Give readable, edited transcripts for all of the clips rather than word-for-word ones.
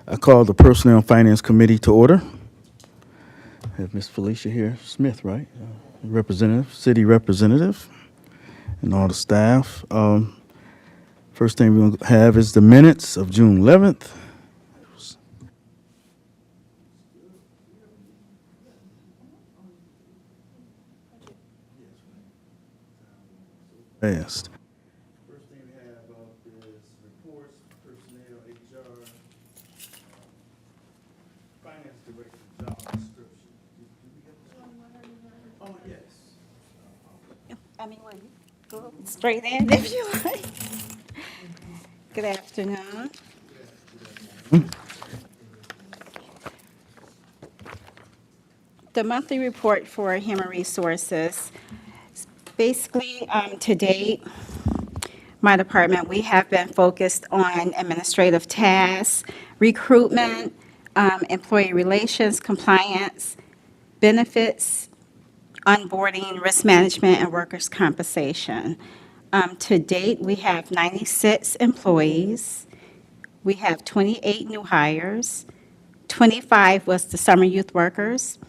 I call the Personnel and Finance Committee to order. I have Miss Felicia here, Smith, right? Representative, city representative, and all the staff. First thing we're going to have is the minutes of June 11th. Fast. First thing we have is reports, personnel, HR, finance director, job description. Oh, yes. I mean, well, you go straight in if you like. Good afternoon. The monthly report for Human Resources. Basically, to date, my department, we have been focused on administrative tasks, recruitment, employee relations, compliance, benefits, onboarding, risk management, and workers' compensation. To date, we have 96 employees. We have 28 new hires. 25 was the summer youth workers.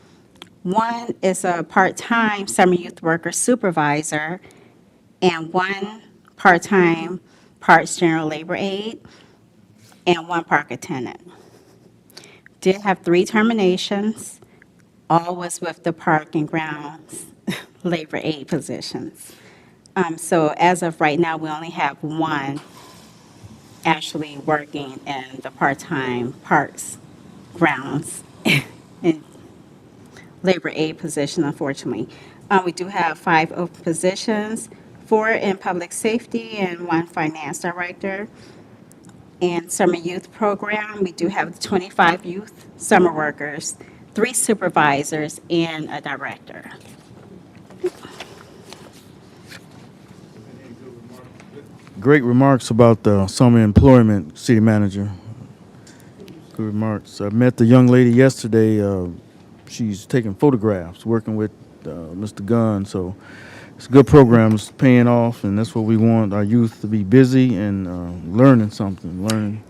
One is a part-time summer youth worker supervisor, and one part-time parks general labor aide, and one park attendant. Did have 3 terminations. All was with the park and grounds labor aide positions. So as of right now, we only have one actually working in the part-time parks, grounds, and labor aide position, unfortunately. We do have 5 open positions, 4 in public safety and 1 finance director. And summer youth program, we do have 25 youth summer workers, 3 supervisors, and a director. Great remarks about the summer employment, city manager. Good remarks. I met the young lady yesterday. She's taking photographs, working with Mr. Gunn. So it's a good program. It's paying off, and that's what we want our youth to be busy and learning something. Learning.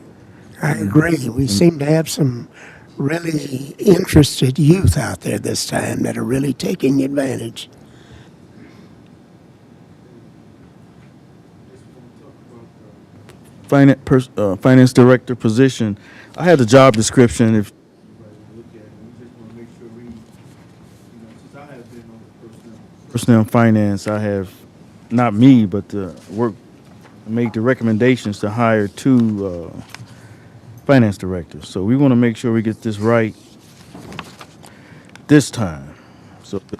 I agree. We seem to have some really interested youth out there this time that are really taking advantage. Finance director position. I had the job description. If personnel and finance, I have not me, but the work make the recommendations to hire 2 finance directors. So we want to make sure we get this right this time. So the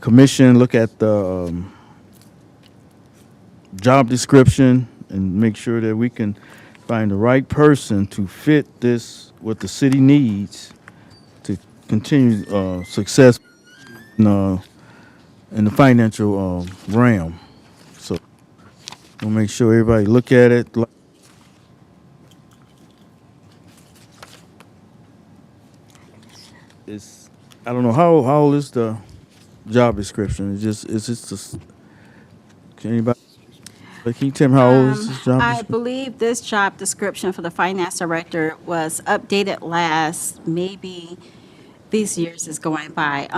commission look at the job description and make sure that we can find the right person to fit this, what the city needs to continue success in the financial realm. So we'll make sure everybody look at it. It's, I don't know how old is the job description. It's just can anybody? But can you tell me how old is this job I description? believe this job description for the finance director was updated last, maybe these years is going by.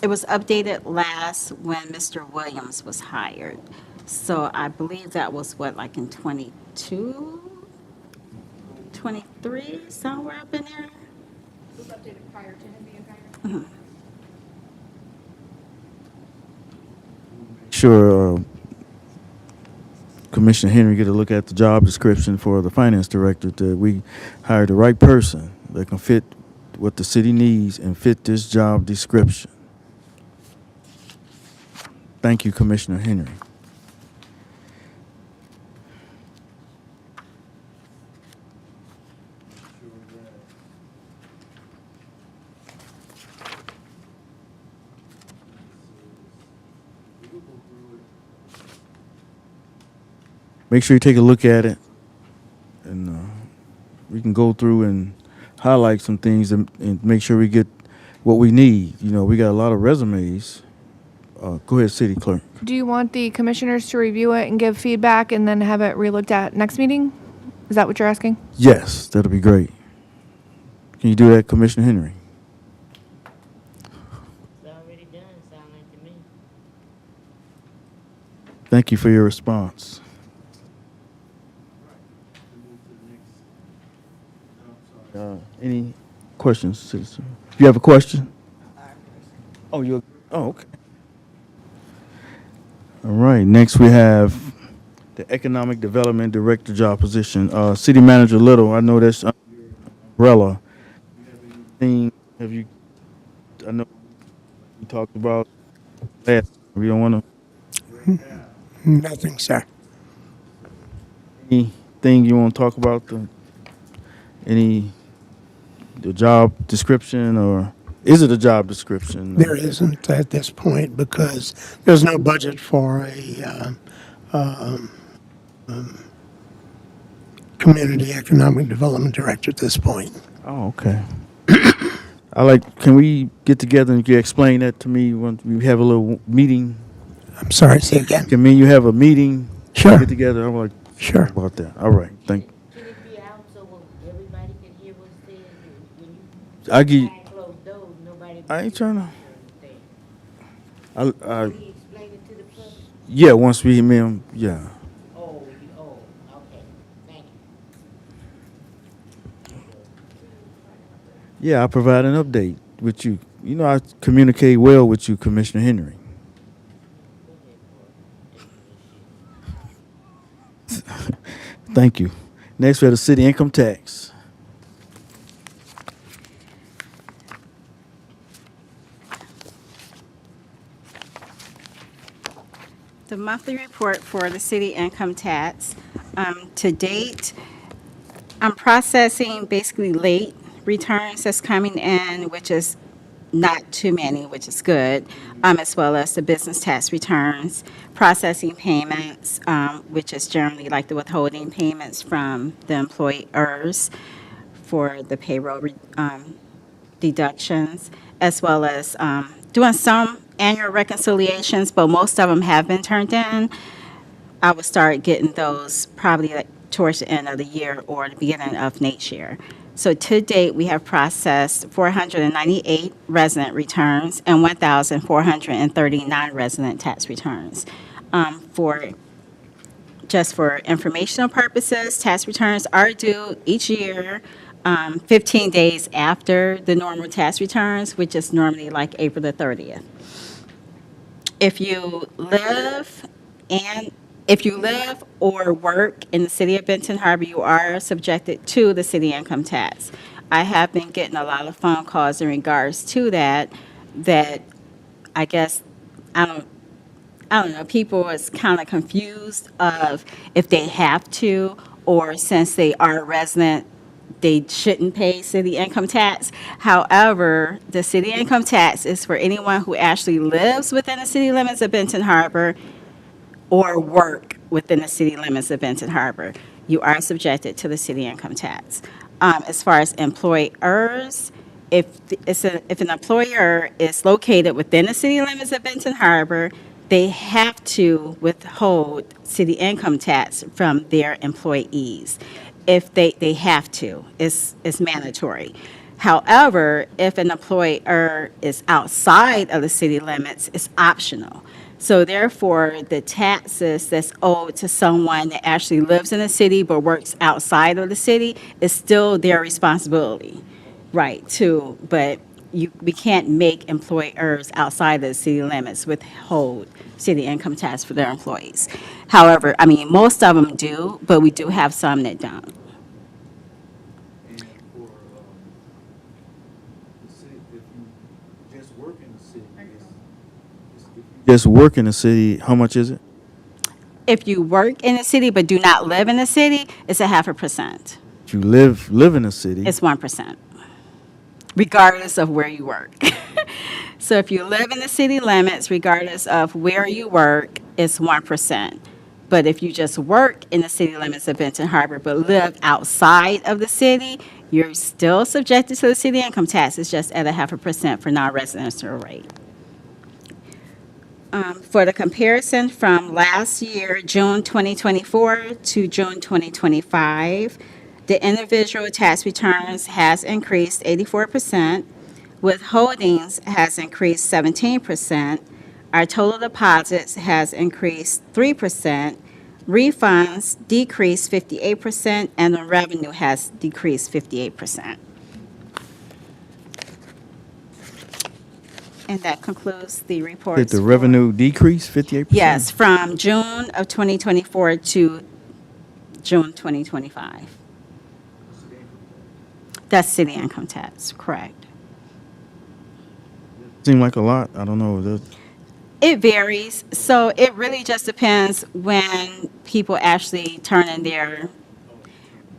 It was updated last when Mr. Williams was hired. So I believe that was what, like in 22, 23, somewhere up in there? It was updated prior to him being hired. Sure, Commissioner Henry get a look at the job description for the finance director that we hire the right person that can fit what the city needs and fit this job description. Thank you, Commissioner Henry. Make sure you take a look at it, and we can go through and highlight some things and make sure we get what we need. You know, we got a lot of resumes. Go ahead, City Clerk. Do you want the commissioners to review it and give feedback and then have it relooked at next meeting? Is that what you're asking? Yes, that'll be great. Can you do that, Commissioner Henry? It's already done, sound like to me. Thank you for your response. Any questions, citizen? If you have a question? Oh, you. Oh, okay. All right. Next, we have the Economic Development Director job position. City Manager Little. I know that's under your umbrella. Have you? I know we talked about last. We don't want to. Nothing, sir. Anything you want to talk about? The job description, or is it a job description? There isn't at this point because there's no budget for a community economic development director at this point. Oh, okay. Can we get together and you can explain that to me once we have a little meeting? I'm sorry, say again. Can me and you have a meeting? Sure. Get together. I'm like, Sure. about that. All right. Thank you. Can it be out so everybody can hear what's said? When you I give. behind closed doors, nobody. I ain't trying to. I. Can you explain it to the public? Yeah. Once we meet him. Yeah. Oh, okay, thank you. Yeah. I provide an update with you. You know, I communicate well with you, Commissioner Henry. Thank you. Next, we have the city income tax. The monthly report for the city income tax. To date, I'm processing basically late returns that's coming in, which is not too many, which is good, as well as the business tax returns, processing payments, which is generally like the withholding payments from the employers for the payroll deductions, as well as doing some annual reconciliations, but most of them have been turned in. I will start getting those probably like towards the end of the year or the beginning of next year. So to date, we have processed 498 resident returns and 1,430 non-resident tax returns. Just for informational purposes, tax returns are due each year 15 days after the normal tax returns, which is normally like April the 30th. If you live or work in the city of Benton Harbor, you are subjected to the city income tax. I have been getting a lot of phone calls in regards to that I guess, I don't know, people is kind of confused of if they have to, or since they are a resident, they shouldn't pay city income tax. However, the city income tax is for anyone who actually lives within the city limits of Benton Harbor or work within the city limits of Benton Harbor. You are subjected to the city income tax. As far as employers, if an employer is located within the city limits of Benton Harbor, they have to withhold city income tax from their employees. If they have to, it's mandatory. However, if an employer is outside of the city limits, it's optional. So therefore, the taxes that's owed to someone that actually lives in the city but works outside of the city is still their responsibility, right, too. But we can't make employers outside of the city limits withhold city income tax for their employees. However, I mean, most of them do, but we do have some that don't. Just work in the city, how much is it? If you work in the city but do not live in the city, it's 0.5%. If you live in the city. It's 1%, regardless of where you work. So if you live in the city limits, regardless of where you work, it's 1%. But if you just work in the city limits of Benton Harbor but live outside of the city, you're still subjected to the city income tax. It's just at 0.5% for non-residential rate. For the comparison from last year, June 2024 to June 2025, the individual tax returns has increased 84%, withholdings has increased 17%, our total deposits has increased 3%, refunds decreased 58%, and the revenue has decreased 58%. And that concludes the reports. Did the for- revenue decrease 58%? Yes, from June of 2024 to June 2025. That's city income tax, correct. Seemed like a lot. I don't know. It varies, so it really just depends when people actually turn in their,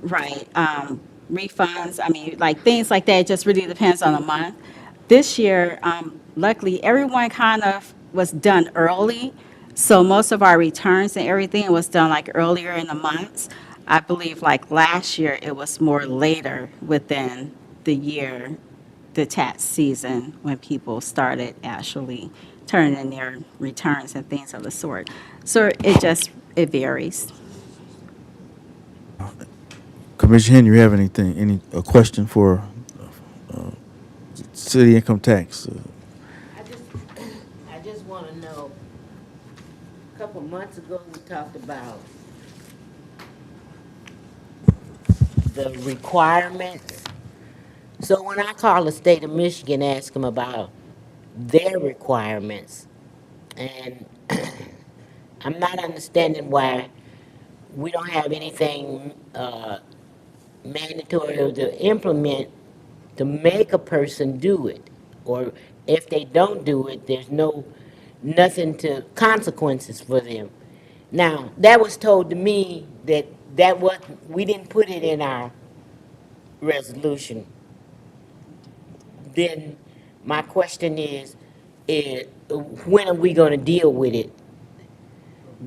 right, refunds. I mean, like, things like that, it just really depends on the month. This year, luckily, everyone kind of was done early, so most of our returns and everything was done like earlier in the months. I believe like last year, it was more later within the year, the tax season, when people started actually turning in their returns and things of the sort. So it varies. Commissioner Henry, you have any a question for city income tax? I just wanna know, a couple months ago, we talked about the requirements. So when I call the state of Michigan, ask them about their requirements, and I'm not understanding why we don't have anything, mandatory to implement to make a person do it. Or if they don't do it, there's nothing to consequences for them. Now, that was told to me we didn't put it in our resolution. Then my question is when are we gonna deal with it?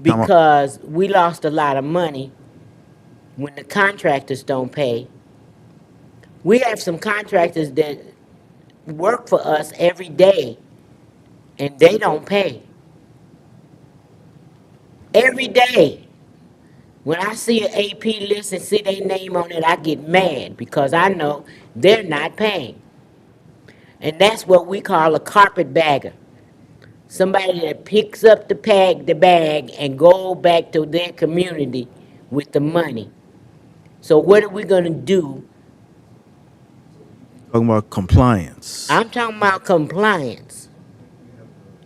Because we lost a lot of money when the contractors don't pay. We have some contractors that work for us every day, and they don't pay. Every day. When I see an AP list and see their name on it, I get mad because I know they're not paying. And that's what we call a carpetbagger. Somebody that picks up the bag and go back to their community with the money. So what are we gonna do? Talking about compliance. I'm talking about compliance.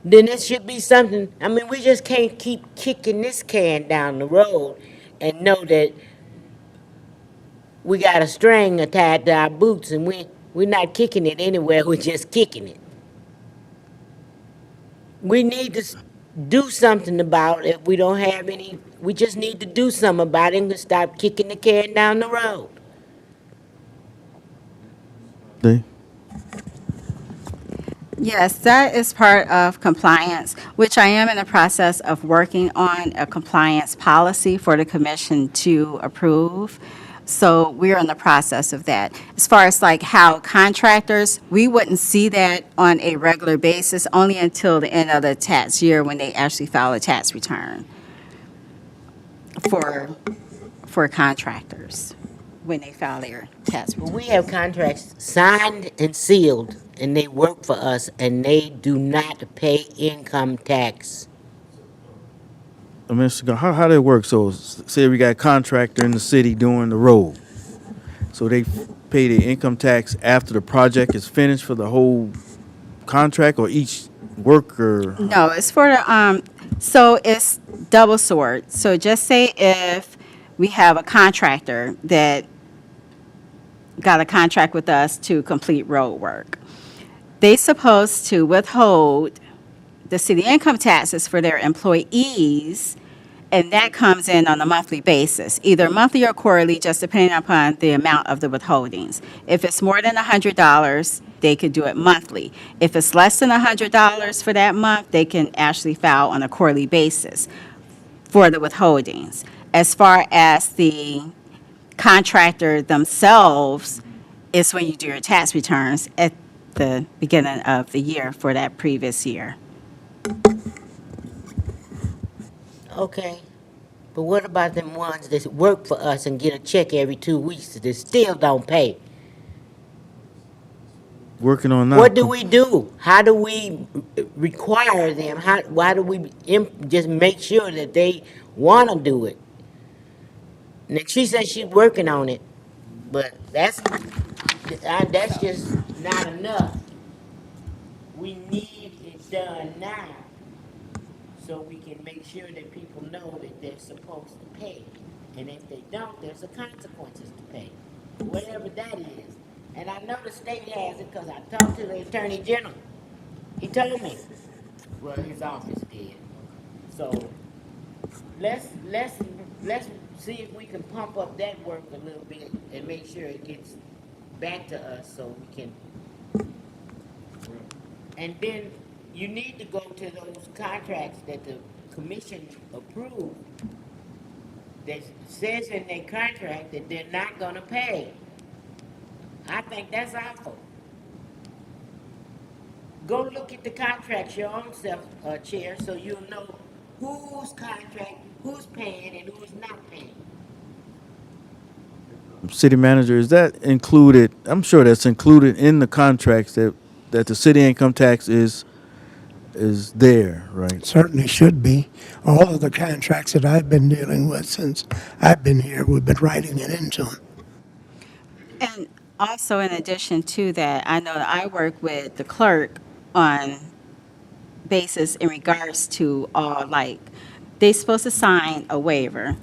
Then it should be something, I mean, we just can't keep kicking this can down the road and know that we got a string attached to our boots and we're not kicking it anywhere, we're just kicking it. We need to do something about it. If we don't have any, we just need to do something about it and stop kicking the can down the road. They- Yes, that is part of compliance, which I am in the process of working on a compliance policy for the commission to approve. So we're in the process of that. As far as like how contractors, we wouldn't see that on a regular basis, only until the end of the tax year when they actually file a tax return for contractors, when they file their tax return. We have contracts signed and sealed, and they work for us, and they do not pay income tax. Mr. Scott, how that work? So say we got a contractor in the city doing the road. So they pay the income tax after the project is finished for the whole contract, or each worker? No, it's for the, so it's double sword. So just say if we have a contractor that got a contract with us to complete road work. They supposed to withhold the city income taxes for their employees, and that comes in on a monthly basis, either monthly or quarterly, just depending upon the amount of the withholdings. If it's more than $100, they could do it monthly. If it's less than $100 for that month, they can actually file on a quarterly basis for the withholdings. As far as the contractor themselves, it's when you do your tax returns at the beginning of the year for that previous year. Okay, but what about them ones that work for us and get a check every 2 weeks that still don't pay? Working on now. What do we do? How do we require them? Why do we just make sure that they want to do it? Now, she says she's working on it, but that's just not enough. We need it done now, so we can make sure that people know that they're supposed to pay. And if they don't, there's a consequences to pay, whatever that is. And I know the state has it because I talked to the Attorney General. He told me. Well, his office did. So let's see if we can pump up that work a little bit and make sure it gets back to us so we can. And then you need to go to those contracts that the commission approved that says in their contract that they're not gonna pay. I think that's awful. Go look at the contracts your own self, Chair, so you'll know whose contract, who's paying and who's not paying. City manager, is that included? I'm sure that's included in the contracts that the city income tax is there, right? Certainly should be. All of the contracts that I've been dealing with since I've been here, we've been writing it into them. And also, in addition to that, I know that I work with the clerk on basis in regards to all, like, they supposed to sign a waiver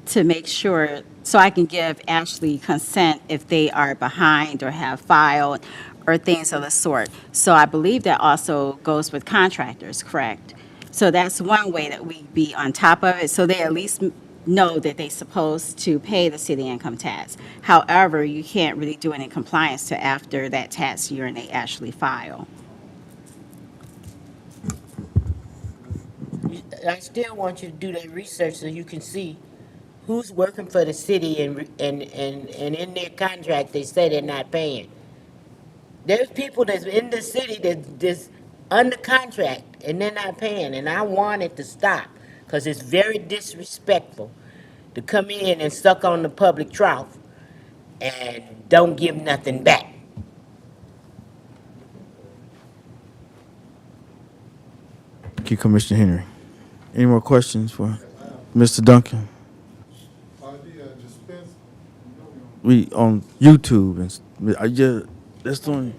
to make sure, so I can give Ashley consent if they are behind or have filed or things of the sort. So I believe that also goes with contractors, correct? So that's one way that we be on top of it, so they at least know that they're supposed to pay the city income tax. However, you can't really do it in compliance to after that tax year and they actually file. I still want you to do that research so you can see who's working for the city and in their contract they say they're not paying. There's people that's in the city that's under contract and they're not paying, and I want it to stop because it's very disrespectful to come in and suck on the public trough and don't give nothing back. Thank you, Commissioner Henry. Any more questions for Mr. Duncan? Are the dispense, We on YouTube and I just that's the only.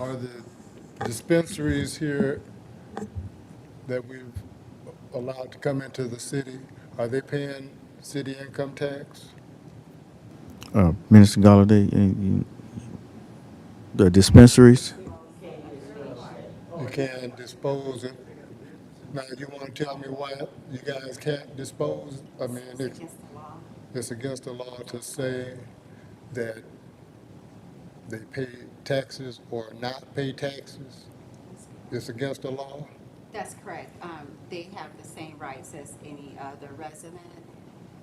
are the dispensaries here that we've allowed to come into the city, are they paying city income tax? Minister Galladay, the dispensaries. You can't dispose it. Now, you want to tell me why you guys can't dispose? I mean, it's against the law to say that they pay taxes or not pay taxes. It's against the law. That's correct. They have the same rights as any other resident.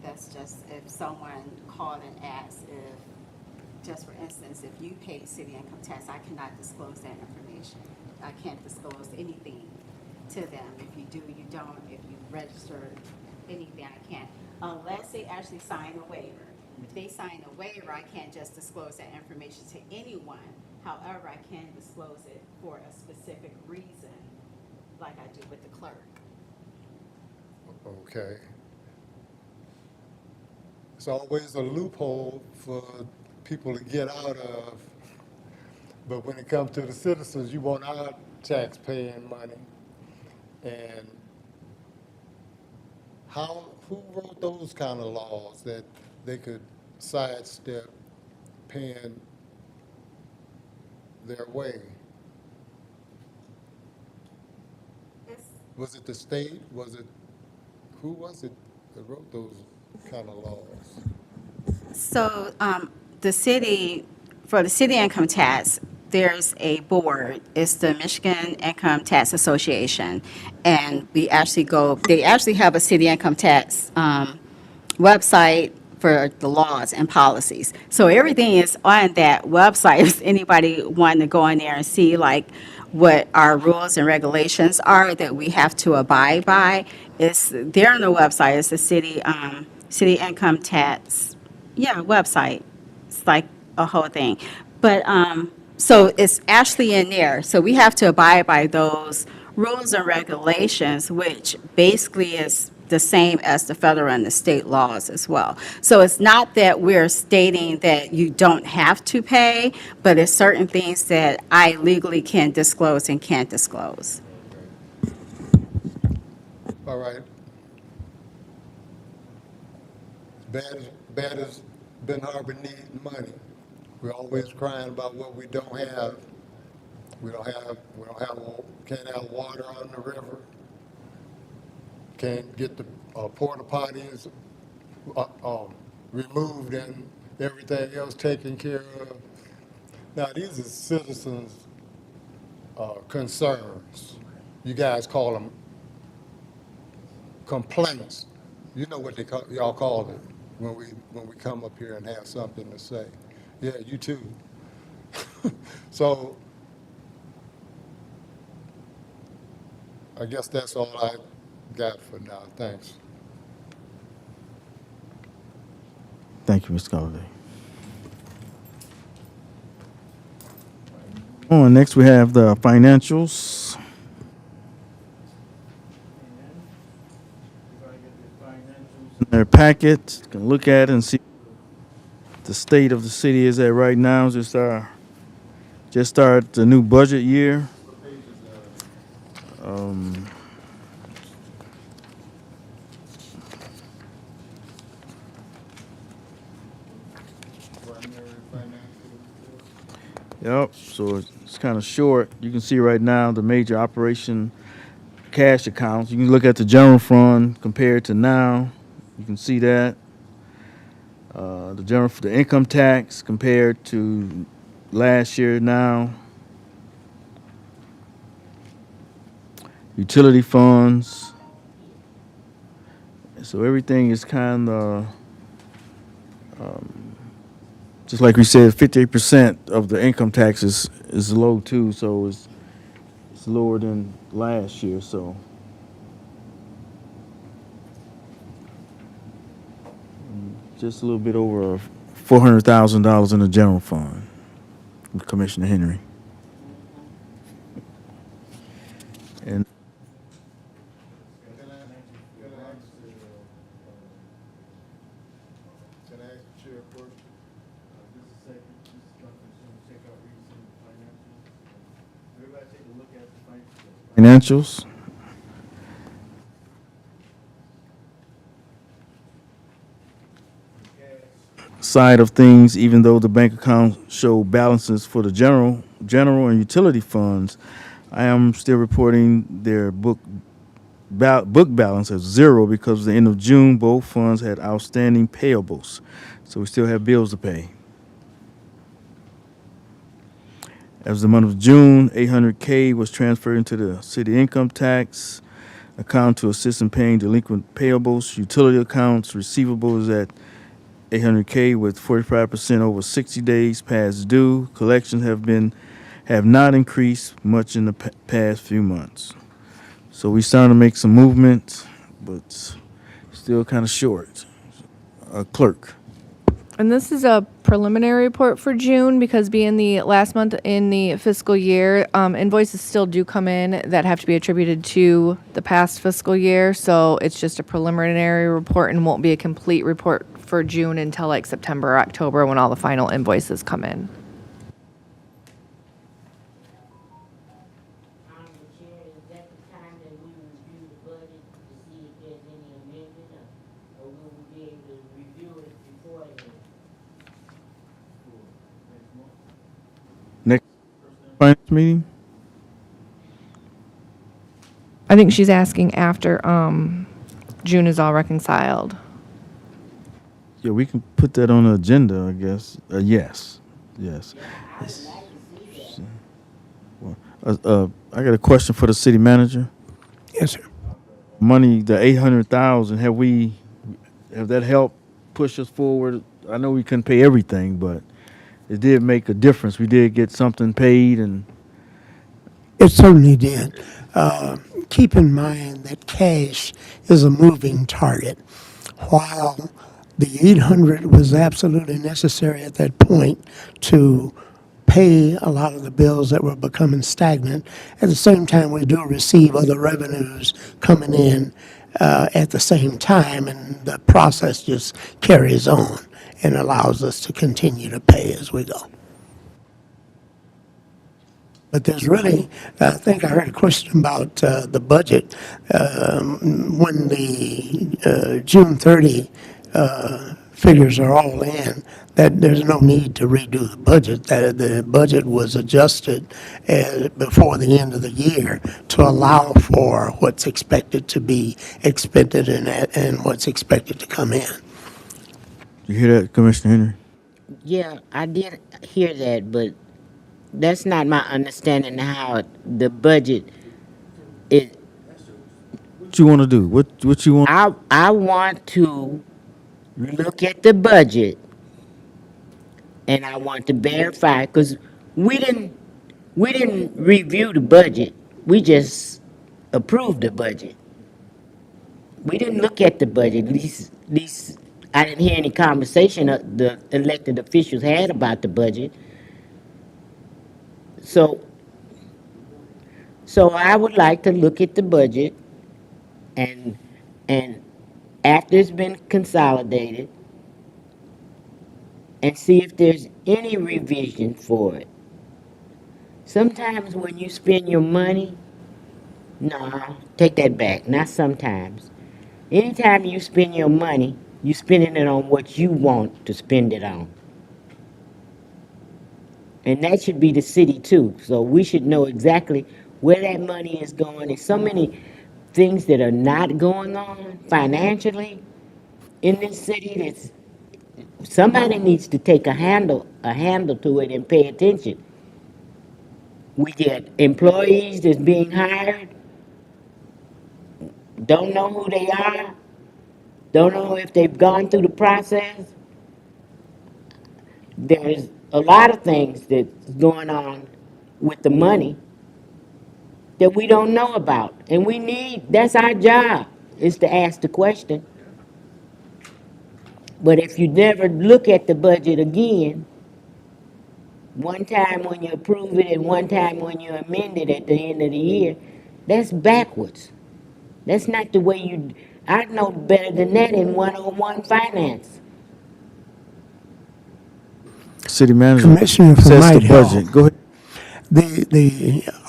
That's just if someone called and asked if, just for instance, if you paid city income tax, I cannot disclose that information. I can't disclose anything to them. If you do, you don't. If you register anything, I can't. Unless they actually sign a waiver. If they sign a waiver, I can't just disclose that information to anyone. However, I can disclose it for a specific reason, like I do with the clerk. Okay. It's always a loophole for people to get out of. But when it comes to the citizens, you want our tax-paying money. And who wrote those kind of laws that they could sidestep paying their way? Was it the state? Who was it that wrote those kind of laws? So the city, for the city income tax, there's a board. It's the Michigan Income Tax Association. And they actually have a city income tax website for the laws and policies. So everything is on that website. If anybody wanting to go in there and see like what our rules and regulations are that we have to abide by, it's there on the website. It's the city income tax, website. It's like a whole thing. But, so it's actually in there. So we have to abide by those rules and regulations, which basically is the same as the federal and the state laws as well. So it's not that we're stating that you don't have to pay, but it's certain things that I legally can disclose and can't disclose. All right. Bad as Ben Harbor needs money. We're always crying about what we don't have. Can't have water on the river. Can't get the porta potties removed and everything else taken care of. Now, these are citizens' concerns. You guys call them complaints. You know what y'all call it when we come up here and have something to say. Yeah, you too. So I guess that's all I got for now. Thanks. Thank you, Mr. Galladay. Next we have the financials. In their packet, you can look at it and see the state of the city is at right now. Just start the new budget year. Yep, so it's kind of short. You can see right now the major operation cash accounts. You can look at the general fund compared to now. You can see that. The income tax compared to last year now. Utility funds. So everything is kind of, just like we said, 58% of the income tax is low too. So it's lower than last year. So just a little bit over $400,000 in the general fund with Commissioner Henry. And Can I ask the chair a question? financials. Side of things, even though the bank accounts show balances for the general and utility funds, I am still reporting their book balance as zero because at the end of June, both funds had outstanding payables. So we still have bills to pay. As of the month of June, $800K was transferred into the city income tax account to assist in paying delinquent payables. Utility accounts receivable is at $800K with 45% over 60 days past due. Collections have not increased much in the past few months. So we starting to make some movement, but still kind of short. Clerk. And this is a preliminary report for June because being the last month in the fiscal year, invoices still do come in that have to be attributed to the past fiscal year. So it's just a preliminary report and won't be a complete report for June until like September or October when all the final invoices come in. Chair, is that the time that we review the budget to see if there's any amendment, or will we be able to review it before then? Next finance meeting. I think she's asking after June is all reconciled. Yeah, we can put that on the agenda, I guess. Yes. I got a question for the city manager. Yes, sir. Money, the 800,000. Have that helped push us forward. I know we couldn't pay everything, but it did make a difference. We did get something paid, and It certainly did. Keep in mind that cash is a moving target. While the 800 was absolutely necessary at that point to pay a lot of the bills that were becoming stagnant, at the same time we do receive other revenues coming in at the same time, and the process just carries on and allows us to continue to pay as we go. But there's really, I think I heard a question about the budget. When the June 30 figures are all in, that there's no need to redo the budget. That the budget was adjusted before the end of the year to allow for what's expected to be expended and what's expected to come in. you hear that, Commissioner Henry? Yeah, I did hear that, but that's not my understanding of how the budget is. What you want to do? What you want? I want to look at the budget and I want to verify, because we didn't review the budget. We just approved the budget. We didn't look at the budget. At least I didn't hear any conversation the elected officials had about the budget. So I would like to look at the budget and after it's been consolidated and see if there's any revision for it. Sometimes when you spend your money, no, take that back, not sometimes. Anytime you spend your money, you're spending it on what you want to spend it on. And that should be the city too. So we should know exactly where that money is going. There's so many things that are not going on financially in this city that's somebody needs to take a handle to it and pay attention. We get employees that's being hired, don't know who they are, don't know if they've gone through the process. There's a lot of things that's going on with the money that we don't know about. And that's our job, is to ask the question. But if you never look at the budget again, one time when you approve it and one time when you amend it at the end of the year, that's backwards. That's not the way I know better than that in 101 finance. City manager Commissioner, if I sets the might help. budget. Go ahead.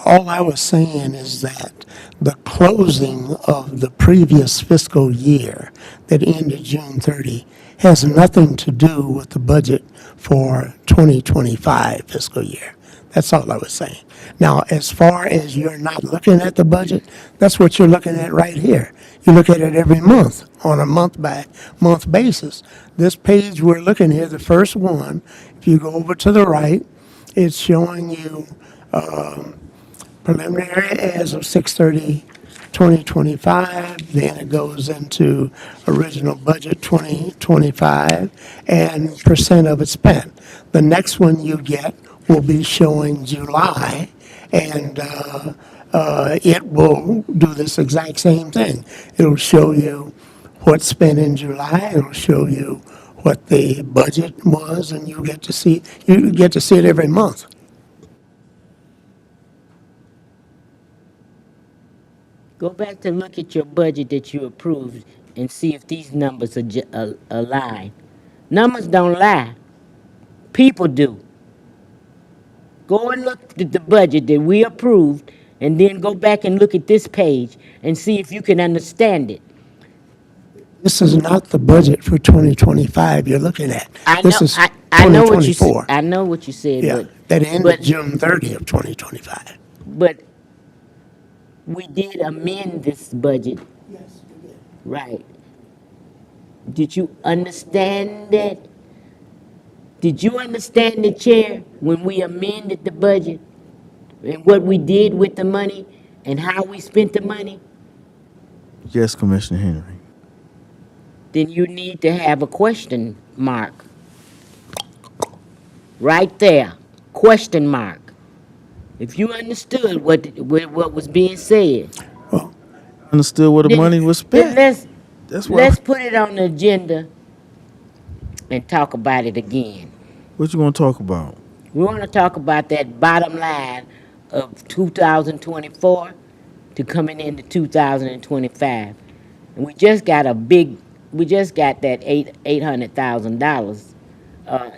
All I was saying is that the closing of the previous fiscal year that ended June 30 has nothing to do with the budget for 2025 fiscal year. That's all I was saying. Now, as far as you're not looking at the budget, that's what you're looking at right here. You look at it every month on a month-by-month basis. This page we're looking at, the first one, if you go over to the right, it's showing you preliminary as of 6/30/2025, then it goes into original budget 2025, and percent of it spent. The next one you get will be showing July, and it will do this exact same thing. It'll show you what's spent in July, it'll show you what the budget was, and you get to see it every month. Go back to look at your budget that you approved and see if these numbers align. Numbers don't lie. People do. Go and look at the budget that we approved and then go back and look at this page and see if you can understand it. This is not the budget for 2025 you're looking at. This is I know what you said. 2024. I know what you said, Yeah, but that ended but- June 30 of 2025. But we did amend this budget. Yes, we did. Right. Did you understand that? Did you understand the chair when we amended the budget and what we did with the money and how we spent the money? Yes, Commissioner Henry. then you need to have a question mark. Right there, question mark. If you understood what was being said, Understood where the then, money was then spent. That's why. let's put it on the agenda and talk about it again. What you gonna talk about? We want to talk about that bottom line of 2024 to coming into 2025. And we just got that $800,000.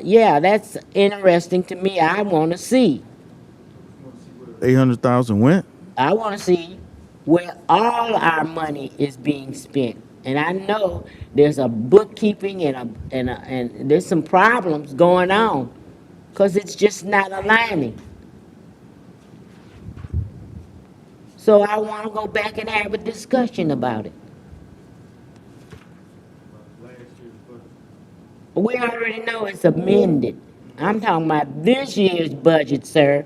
Yeah, that's interesting to me. I want to see. 800,000 went. I want to see where all our money is being spent. And I know there's a bookkeeping and there's some problems going on because it's just not aligning. So I want to go back and have a discussion about it. We already know it's amended. I'm talking about this year's budget, sir.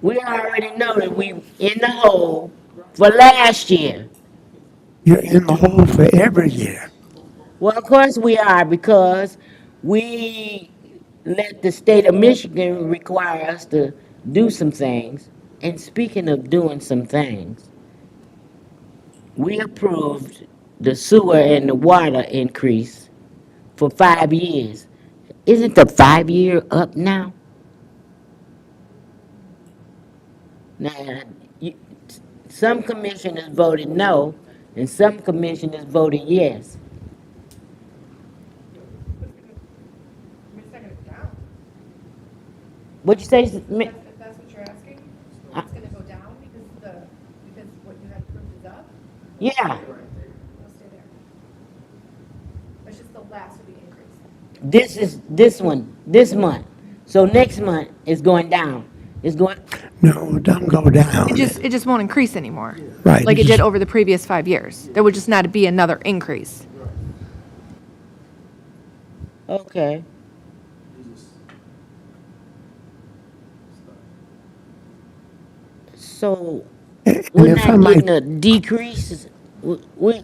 We already know that we in the hole for last year. You're in the hole for every year. Well, of course we are, because we let the state of Michigan require us to do some things. And speaking of doing some things, we approved the sewer and the water increase for 5 years. Isn't the 5 year up now? Now, some commissioners voted no, and some commissioners voted yes. It's not gonna go down. What'd you say? If that's what you're asking, it's gonna go down because what you had approved is up? Yeah, It'll stay there. It's just the last of the increase. this is this month. So next month is going down. It's going, No, it doesn't go down. It just won't increase anymore. Right, Like it it did just- over the previous 5 years. There would just not be another increase. okay. So And we're if I not might, getting a decrease. We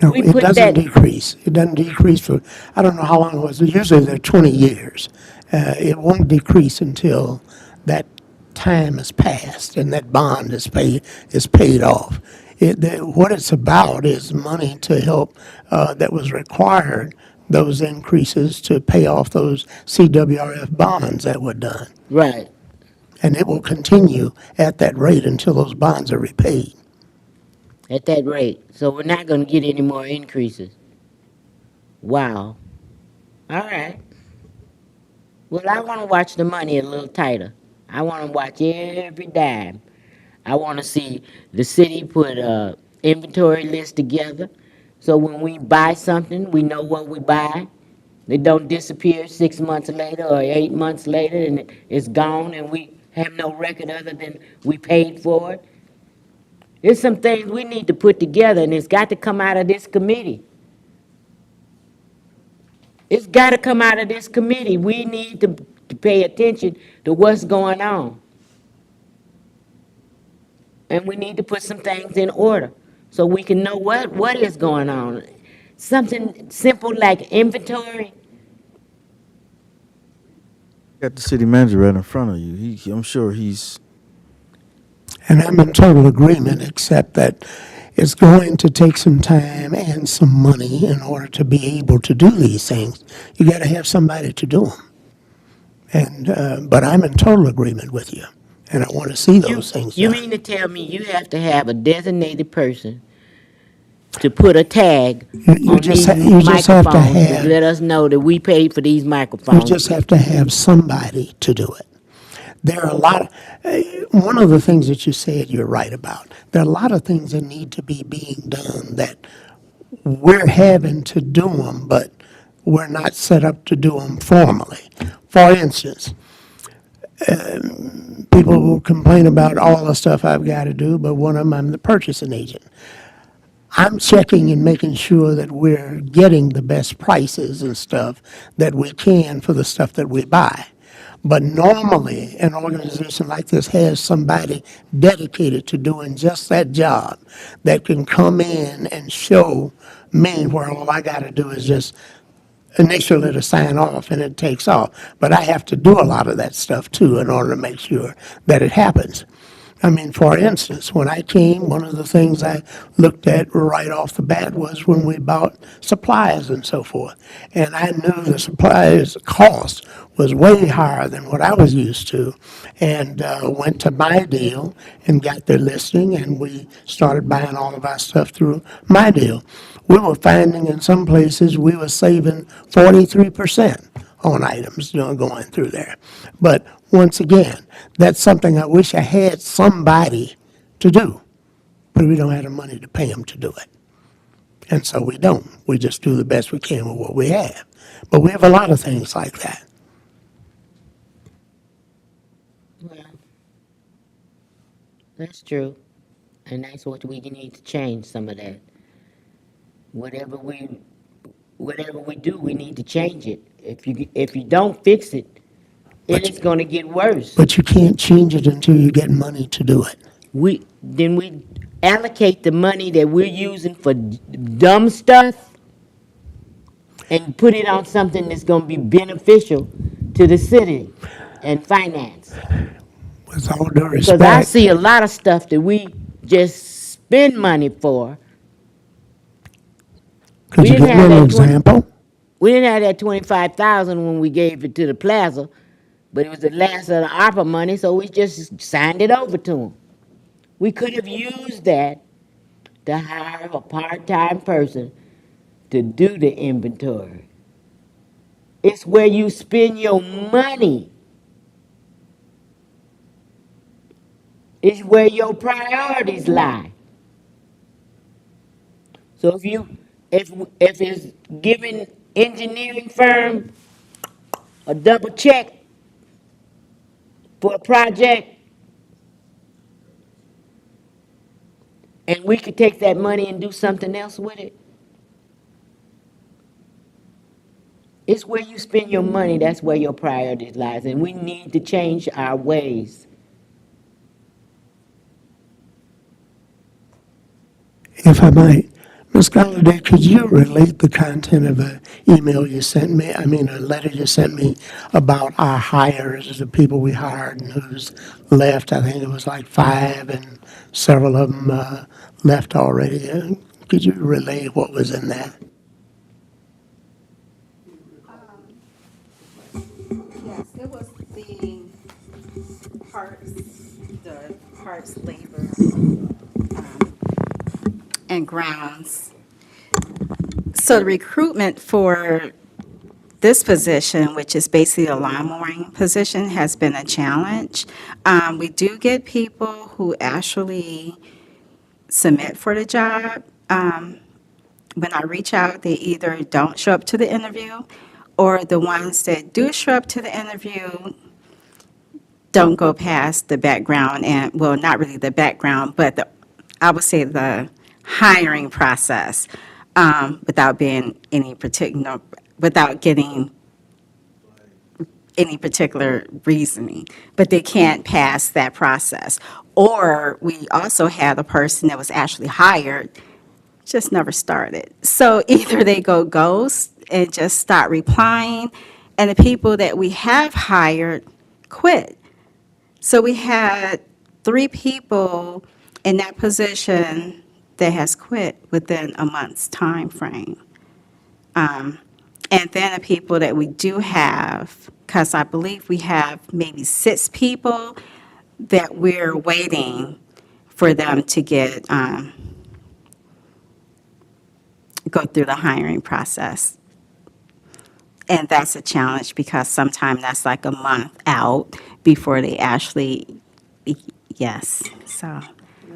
no, we it put doesn't that. decrease. It doesn't decrease for, I don't know how long it was. Usually they're 20 years. It won't decrease until that time has passed and that bond is paid off. What it's about is money to help, that was required, those increases to pay off those CWRF bonds that were done. Right. And it will continue at that rate until those bonds are repaid. At that rate. So we're not going to get any more increases. Wow. All right. Well, I want to watch the money a little tighter. I want to watch every dime. I want to see the city put a inventory list together, so when we buy something, we know what we buy. It don't disappear 6 months later or 8 months later and it's gone and we have no record other than we paid for it. There's some things we need to put together, and it's got to come out of this committee. It's got to come out of this committee. We need to pay attention to what's going on. And we need to put some things in order so we can know what is going on. Something simple like inventory. Got the city manager right in front of you. I'm sure he's. And I'm in total agreement, except that it's going to take some time and some money in order to be able to do these things. You got to have somebody to do them. And, but I'm in total agreement with you, and I want to see those things You done. mean to tell me you have to have a designated person to put a tag You on just these you just have to microphones have- to let us know that we paid for these You microphones? just have to have somebody to do it. There are a lot, one of the things that you said you're right about, there are a lot of things that need to be being done that we're having to do them, but we're not set up to do them formally. For instance, people will complain about all the stuff I've got to do, but one of them, I'm the purchasing agent. I'm checking and making sure that we're getting the best prices and stuff that we can for the stuff that we buy. But normally, an organization like this has somebody dedicated to doing just that job that can come in and show me where all I got to do is just initially to sign off and it takes off. But I have to do a lot of that stuff too in order to make sure that it happens. I mean, for instance, when I came, one of the things I looked at right off the bat was when we bought supplies and so forth. And I knew the supplies cost was way higher than what I was used to. And went to My Deal and got their listing, and we started buying all of our stuff through My Deal. We were finding in some places we were saving 43% on items, going through there. But once again, that's something I wish I had somebody to do, but we don't have the money to pay them to do it. And so we don't. We just do the best we can with what we have. But we have a lot of things like that. Well, that's true. And that's what we need to change, some of that. Whatever we do, we need to change it. If you don't fix it, it is gonna get worse. But you can't change it until you get money to do it. We allocate the money that we're using for dumb stuff and put it on something that's gonna be beneficial to the city and finance. With all due Because I respect, see a lot of stuff that we just spend money for. could you we give didn't me have an that 20 example? We didn't have that 25,000 when we gave it to the plaza, but it was the last of the ARPA money, so we just signed it over to them. We could have used that to hire a part-time person to do the inventory. It's where you spend your money. It's where your priorities lie. So if it's giving engineering firm a double check for a project, and we could take that money and do something else with it. It's where you spend your money, that's where your priorities lies, and we need to change our ways. If I might, Ms. Galladay, could you relate the content of an email you sent me, a letter you sent me about our hires, the people we hired and who's left? I think it was like 5 and several of them left already. Could you relay what was in that? Yes, it was the parts, labor, and grounds. So the recruitment for this position, which is basically a lawn mowing position, has been a challenge. We do get people who actually submit for the job. When I reach out, they either don't show up to the interview, or the ones that do show up to the interview don't go past the background and, well, not really the background, but I would say the hiring process, without getting any particular reasoning, but they can't pass that process. Or we also had a person that was actually hired, just never started. So either they go ghost and just start replying, and the people that we have hired quit. So we had 3 people in that position that has quit within a month's time frame. And then the people that we do have, because I believe we have maybe 6 people that we're waiting for them to get, go through the hiring process. And that's a challenge because sometimes that's like a month out before they actually, yes, so.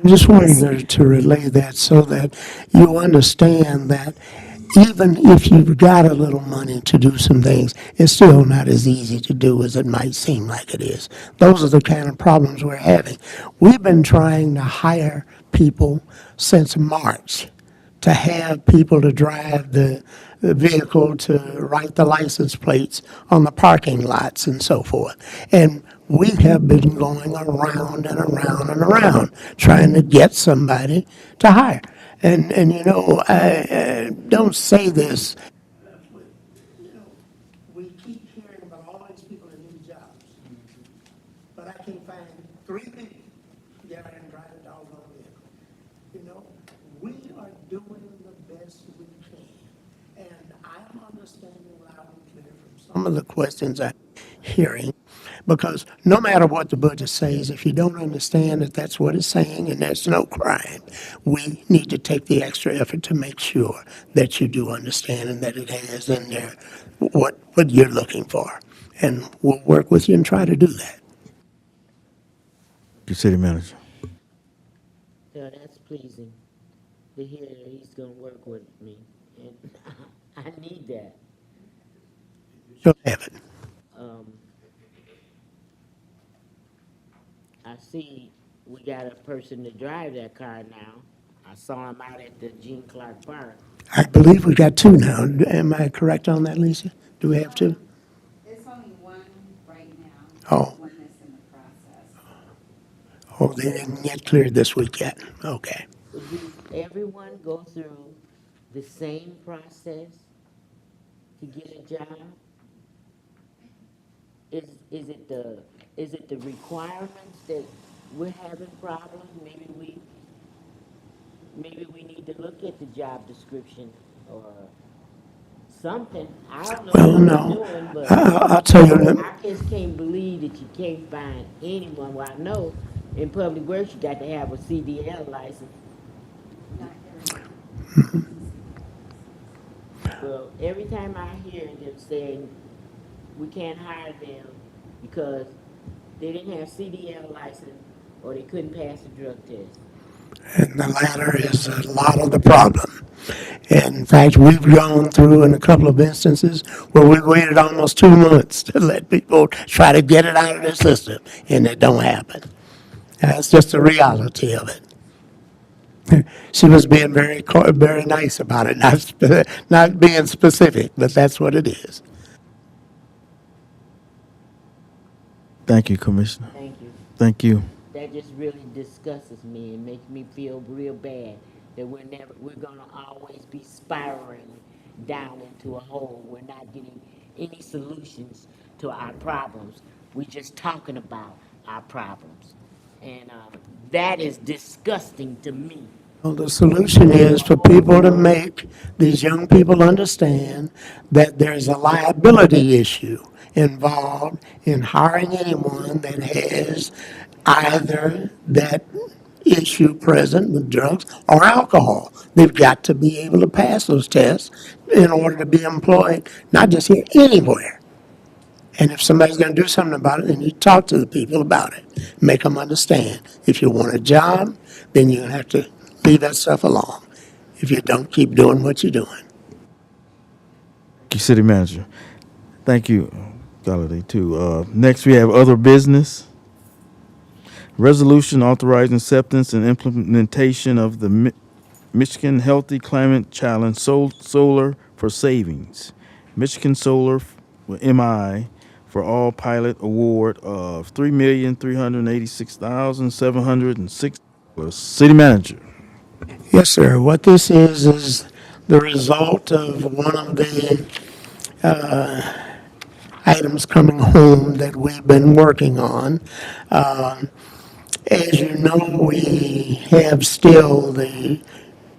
I just wanted to relay that so that you understand that even if you've got a little money to do some things, it's still not as easy to do as it might seem like it is. Those are the kind of problems we're having. We've been trying to hire people since March, to have people to drive the the vehicle to write the license plates on the parking lots and so forth. And we have been going around and around and around trying to get somebody to hire. And you know, I don't say this. We keep hearing about all these people that need jobs, but I can't find 3 people to get out and drive a doggone vehicle. You know, we are doing the best we can, and I'm understanding loud and clear from some of the questions I'm hearing, because no matter what the budget says, if you don't understand that that's what it's saying and that's no crime, we need to take the extra effort to make sure that you do understand and that it has in there what you're looking for. And we'll work with you and try to do that. Your city manager. So that's pleasing to hear that he's gonna work with me, and I need that. You'll have it. I see we got a person to drive that car now. I saw him out at the Gene Clark Park. I believe we got 2 now. Am I correct on that, Lisa? Do we have 2? It's only one right now. Oh. One that's in the process. Oh, they didn't get cleared this week yet. Okay. Does everyone go through the same process to get a job? Is it the requirements that we're having problems? Maybe we need to look at the job description or something. I don't know Well, what no. we're doing, but I'll tell you, I just can't believe that you can't find anyone. Well, I know in public works you got to have a CDL license. Not everyone. Well, every time I hear them saying we can't hire them because they didn't have CDL license or they couldn't pass the drug test. and the latter is a lot of the problem. In fact, we've gone through in a couple of instances where we waited almost 2 months to let people try to get it out of their system, and it don't happen. That's just the reality of it. She was being very nice about it, not being specific, but that's what it is. Thank you, Commissioner. Thank you. Thank you. That just really disgustes me and makes me feel real bad that we're gonna always be spiraling down into a hole. We're not getting any solutions to our problems. We're just talking about our problems. And that is disgusting to me. Well, the solution is for people to make these young people understand that there's a liability issue involved in hiring anyone that has either that issue present with drugs or alcohol. They've got to be able to pass those tests in order to be employed, not just here, anywhere. And if somebody's going to do something about it, then you talk to the people about it. Make them understand. If you want a job, then you're going to have to leave that stuff alone. If you don't, keep doing what you're doing. Thank you, City Manager. Thank you, Galladay, too. Next, we have other business. Resolution authorizing acceptance and implementation of the Michigan Healthy Climate Challenge Solar for Savings. Michigan Solar with MI for all pilot award of $3,386,706. City Manager. Yes, sir. What this is the result of one of the items coming home that we've been working on. As you know, we have still the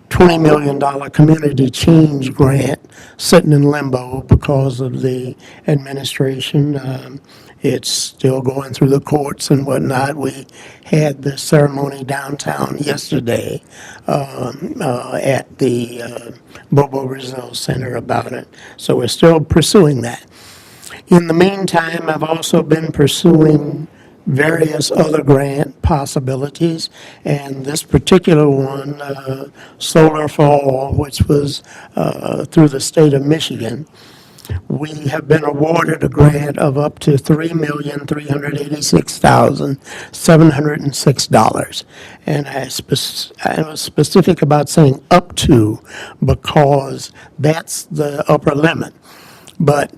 $20 million community change grant sitting in limbo because of the administration. It's still going through the courts and whatnot. We had the ceremony downtown yesterday at the Bobo Rizzo Center about it. So we're still pursuing that. In the meantime, I've also been pursuing various other grant possibilities, and this particular one, Solar for All, which was through the state of Michigan, We have been awarded a grant of up to $3,386,706. And I was specific about saying up to because that's the upper limit. But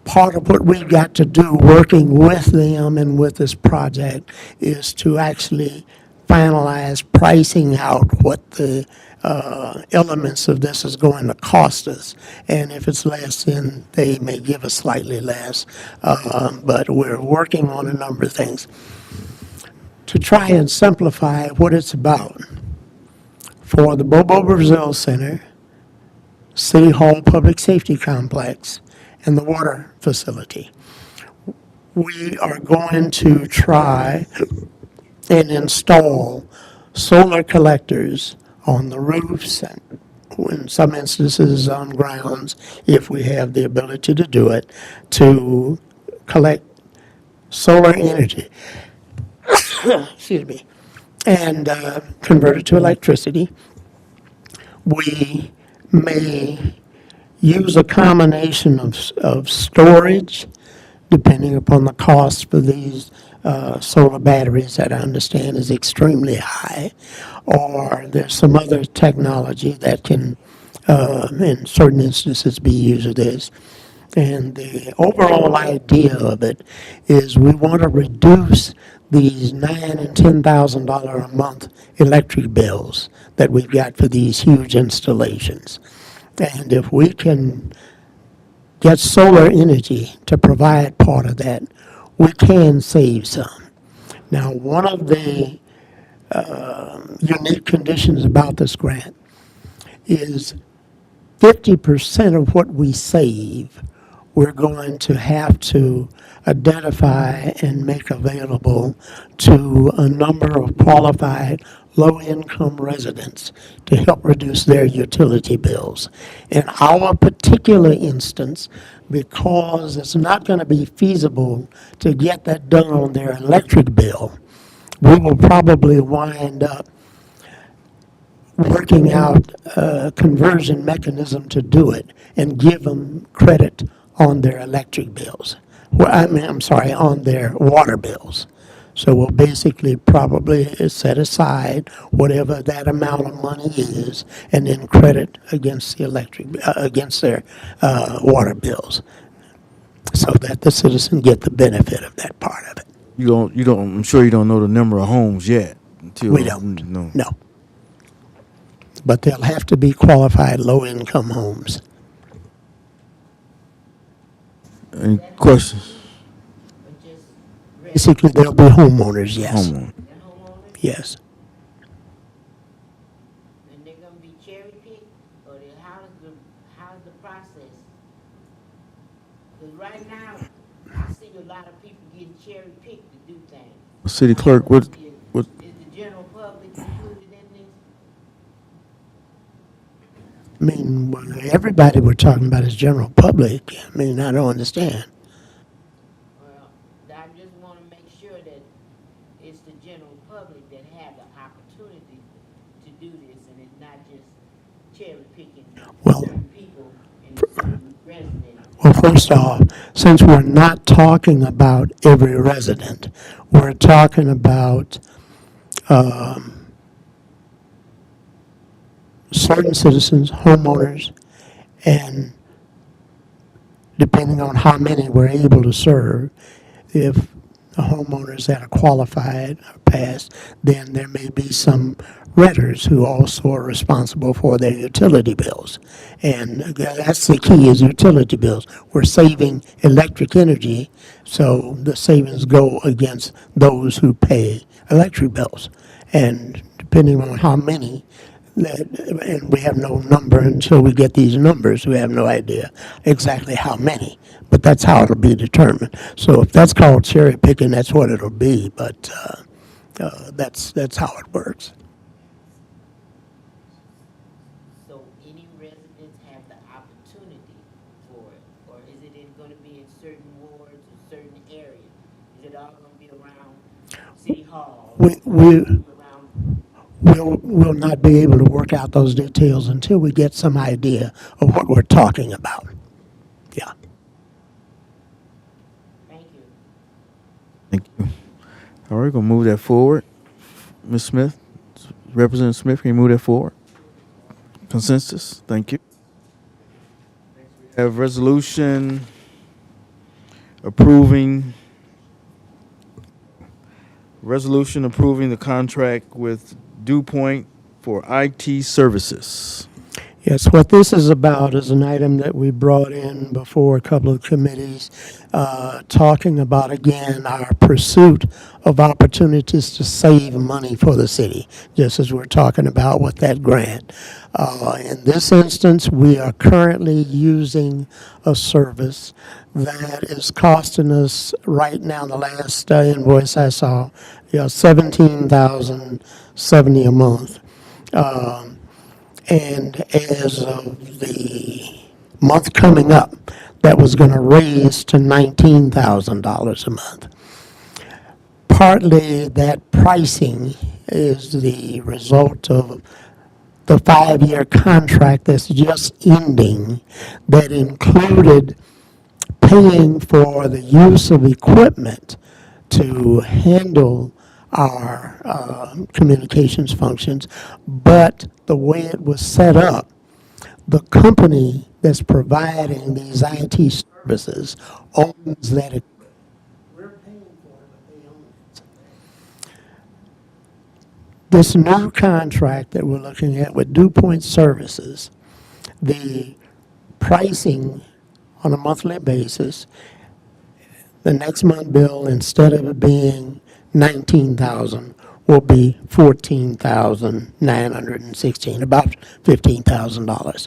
part of what we've got to do, working with them and with this project, is to actually finalize pricing out what the elements of this is going to cost us. And if it's less, then they may give us slightly less. But we're working on a number of things to try and simplify what it's about. For the Bobo Brazil Center, City Hall Public Safety Complex, and the water facility, we are going to try and install solar collectors on the roofs and in some instances on grounds, if we have the ability to do it, to collect solar energy, excuse me, and convert it to electricity. We may use a combination of storage, depending upon the cost for these solar batteries that I understand is extremely high, or there's some other technology that can, in certain instances, be used of this. And the overall idea of it is we want to reduce these $9,000 and $10,000 a month electric bills that we've got for these huge installations. And if we can get solar energy to provide part of that, we can save some. Now, one of the unique conditions about this grant is 50% of what we save, we're going to have to identify and make available to a number of qualified low-income residents to help reduce their utility bills. In our particular instance, because it's not going to be feasible to get that done on their electric bill, we will probably wind up working out a conversion mechanism to do it and give them credit on their electric bills. Well, I'm sorry, on their water bills. So we'll basically probably set aside whatever that amount of money is and then credit against the against their water bills so that the citizens get the benefit of that part of it. I'm sure you don't know the number of homes yet. Until, We don't, No. no. But they'll have to be qualified low-income homes. Any questions? But just Basically, they'll be homeowners, yes. Homeowner. homeowners, Yes. and they're gonna be cherry picked, or how's the process? Cause right now, I see a lot of people getting cherry picked to do things. City clerk, what? Is the general public included in this? I mean, well, everybody we're talking about is general public. I mean, I don't understand. Well, I just wanna make sure that it's the general public that have the opportunity to do this, and it's not just cherry picking Well, certain people and certain residents. Well, first off, since we're not talking about every resident, we're talking about certain citizens, homeowners, and depending on how many we're able to serve, if the homeowners that are qualified are passed, then there may be some renters who also are responsible for their utility bills. And that's the key, is utility bills. We're saving electric energy, so the savings go against those who pay electric bills. And depending on how many, and we have no number until we get these numbers, we have no idea exactly how many, but that's how it'll be determined. So if that's called cherry picking, that's what it'll be, but that's how it works. So any residents have the opportunity for it, or is it gonna be in certain wards or certain areas? Is it all gonna be around City Hall? Around, We'll not be able to work out those details until we get some idea of what we're talking about. Thank you. All right, gonna move that forward. Ms. Smith, Representative Smith, can you move that forward? Consensus, thank you. We have resolution approving the contract with DuPont for IT services. Yes, what this is about is an item that we brought in before a couple of committees, talking about, again, our pursuit of opportunities to save money for the city, just as we're talking about with that grant. In this instance, we are currently using a service that is costing us right now, the last invoice I saw, $17,070 a month. And as of the month coming up, that was going to raise to $19,000 a month. Partly that pricing is the result of the 5-year contract that's just ending that included paying for the use of equipment to handle our communications functions, but the way it was set up, the company that's providing these IT services owns that equipment. We're paying for it, but they own it. This new contract that we're looking at with DuPont Services, the pricing on a monthly basis, the next month bill, instead of it being $19,000, will be $14,916, about $15,000.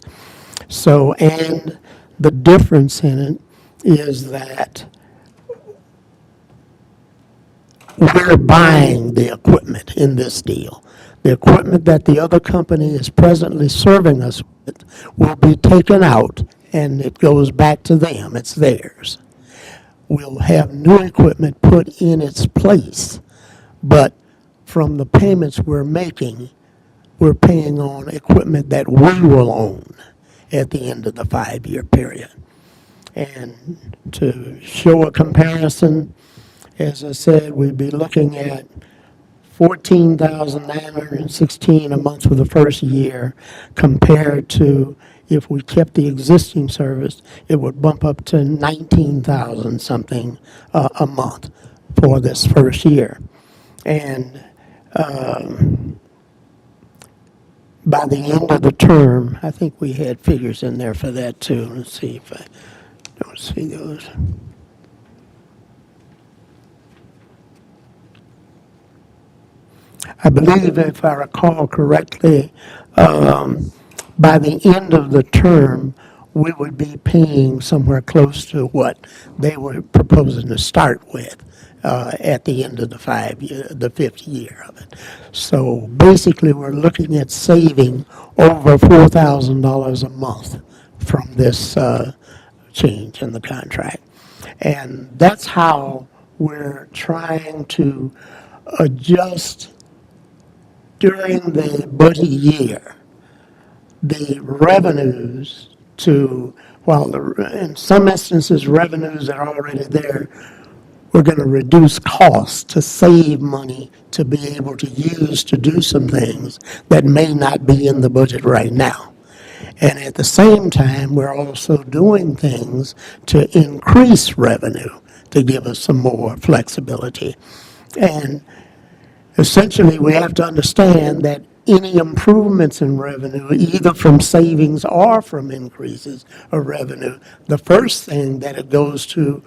So, and the difference in it is that we're buying the equipment in this deal. The equipment that the other company is presently serving us with will be taken out, and it goes back to them. It's theirs. We'll have new equipment put in its place, but from the payments we're making, we're paying on equipment that we will own at the end of the 5-year period. And to show a comparison, as I said, we'd be looking at $14,916 a month for the first year, compared to if we kept the existing service, it would bump up to $19,000 something a month for this first year. And by the end of the term, I think we had figures in there for that too. Let's see if I don't see those. I believe, if I recall correctly, by the end of the term, we would be paying somewhere close to what they were proposing to start with at the end of the 5th year of it. So basically, we're looking at saving over $4,000 a month from this change in the contract. And that's how we're trying to adjust during the budget year the revenues to, while in some instances revenues are already there, we're going to reduce costs to save money to be able to use to do some things that may not be in the budget right now. And at the same time, we're also doing things to increase revenue to give us some more flexibility. And essentially, we have to understand that any improvements in revenue, either from savings or from increases of revenue, the first thing that it goes to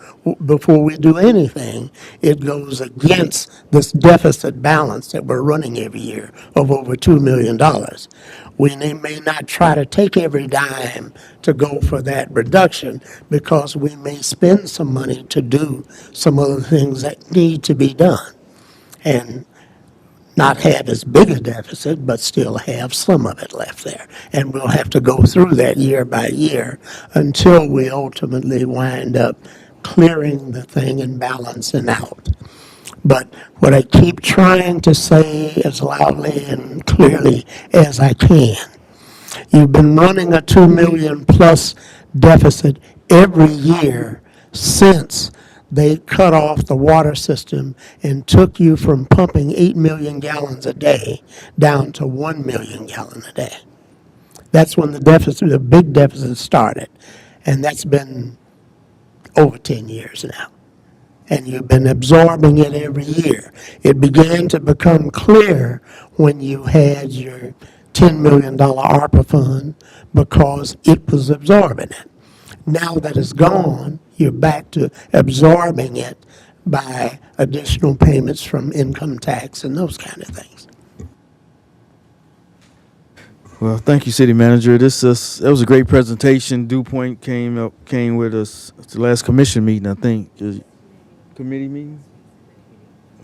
before we do anything, it goes against this deficit balance that we're running every year of over $2 million. We may not try to take every dime to go for that reduction, because we may spend some money to do some other things that need to be done, and not have as big a deficit, but still have some of it left there. And we'll have to go through that year by year until we ultimately wind up clearing the thing and balancing out. But what I keep trying to say as loudly and clearly as I can, you've been running a $2 million plus deficit every year since they cut off the water system and took you from pumping 8 million gallons a day down to 1 million gallon a day. That's when the big deficit started. And that's been over 10 years now. And you've been absorbing it every year. It began to become clear when you had your $10 million ARPA fund because it was absorbing it. Now that it's gone, you're back to absorbing it by additional payments from income tax and those kind of things. Well, thank you, City Manager. That was a great presentation. Dew Point came with us at the last commission meeting, I think. Committee meeting?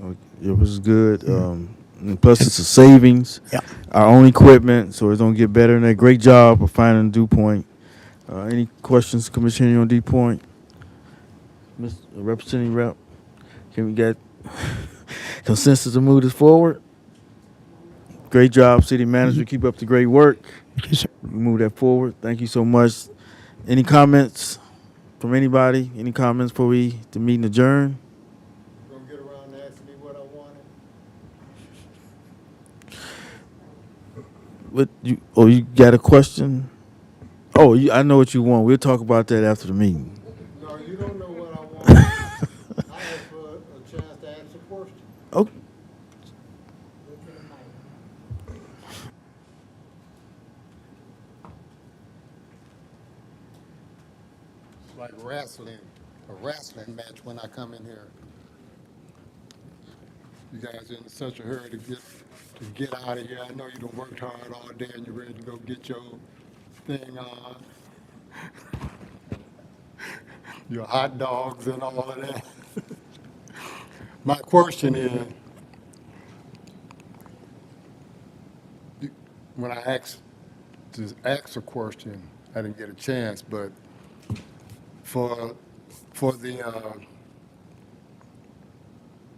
Oh, it was good. And plus, it's a savings. Yeah. Our own equipment, so it's gonna get better. And a great job of finding Dew Point. Any questions, Commissioner, on Dew Point? Mr. Representing Rep, can we get consensus to move this forward? Great job, City Manager. Keep up the great work. Yes, sir. Move that forward. Thank you so much. Any comments from anybody? Any comments before the meeting adjourn? Gonna get around to asking me what I wanted? You got a question? Oh, I know what you want. We'll talk about that after the meeting. No, you don't know what I want. I asked for a chance to ask a question. Oh, It's like wrestling, a wrestling match when I come in here. You guys are in such a hurry to get out of here. I know you done worked hard all day and you're ready to go get your thing on. Your hot dogs and all of that. My question is, when I asked to ask a question, I didn't get a chance, but for the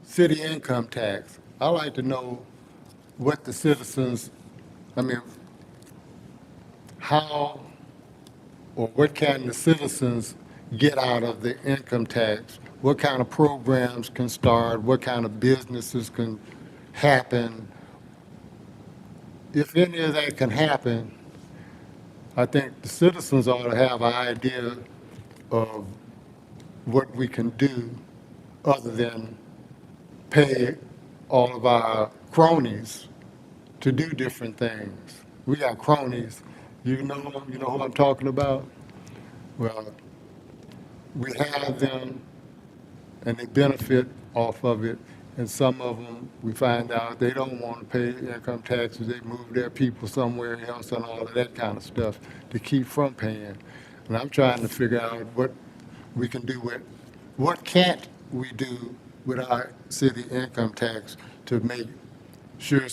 city income tax, I'd like to know what the citizens, how or what can the citizens get out of the income tax? What kind of programs can start? What kind of businesses can happen? If any of that can happen, I think the citizens ought to have an idea of what we can do other than pay all of our cronies to do different things. We got cronies. You know who I'm talking about? Well, we have them and they benefit off of it. And some of them, we find out they don't want to pay income taxes. They move their people somewhere else and all of that kind of stuff to keep from paying. And I'm trying to figure out what we can do what can't we do with our city income tax to make sure